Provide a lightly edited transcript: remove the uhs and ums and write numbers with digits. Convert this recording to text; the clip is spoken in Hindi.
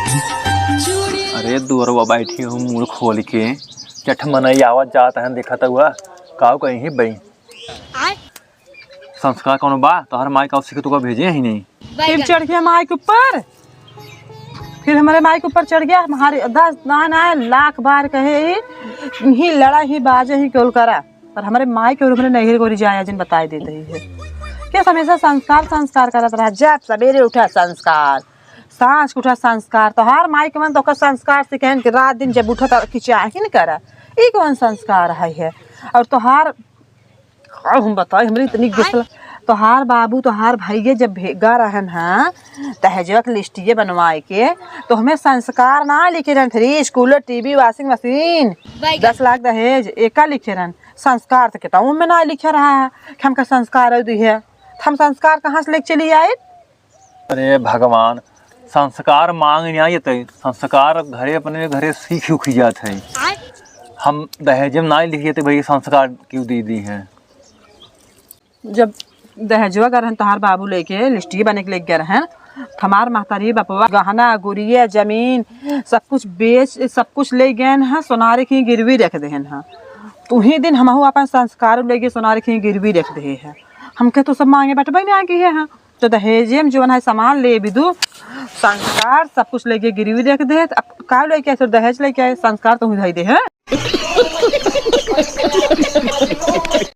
अरे दूरवा बैठी हूँ मुँह खोल के चठ मनई आवत जात है देखा हुआ काऊ कहीं बई संस्कार कौन बा तोहर माई का सीखे तुका भेजे ही नहीं। फिर चढ़ गया माई के ऊपर, फिर हमारे माई के ऊपर चढ़ गया। हमारे 10 ना लाख बार कहे ही लड़ा ही बाजे ही क्यों करा, पर हमारे माई के ऊपर नहीं गोरी जाया जिन बताए देते ही है क्या हमेशा संस्कार संस्कार करत रहा। जब सवेरे उठा संस्कार, सांस उठा संस्कार, तो हर माई के मन तो संस्कार से कहन कि रात दिन जब उठा कि चाहे न करा ये कौन संस्कार है। और तोहार हम बताए हमारी इतनी गुस्सा, तोहार बाबू तोहार भैया जब भेगा रहन हाँ तहजवा के लिस्टिए बनवाए के तो हमें संस्कार ना लिखे रहन, fridge cooler TV washing machine 10 lakh दहेज एका लिखे रहन। संस्कार तो कहता हूँ मैं ना लिखे रहा है कि हमका संस्कार है, हम संस्कार कहाँ से लेके चली आए। अरे भगवान संस्कार मांग नहीं आई तो संस्कार घरे अपने घरे सीख उखी जात है। हम दहेजम ना लिखिए तो भाई संस्कार क्यों दी है। जब दहेजवा कर तहार बाबू लेके लिस्टिए बने के लेके गए रहन, हमार महतारी बपवा गहना गुड़िया जमीन सब कुछ बेच सब कुछ ले गए हैं, सोनारे की गिरवी रख दे हैं। तो ही दिन हमहू अपन संस्कार लेके सोनारे की गिरवी रख दे है। हमके तो सब मांगे बटबे में आ गई है तो दहेजे में जो है सामान ले विदु संस्कार सब कुछ लेके गिरवी रख दे। अब का लेके दहेज लेके आए संस्कार तो ही दे है।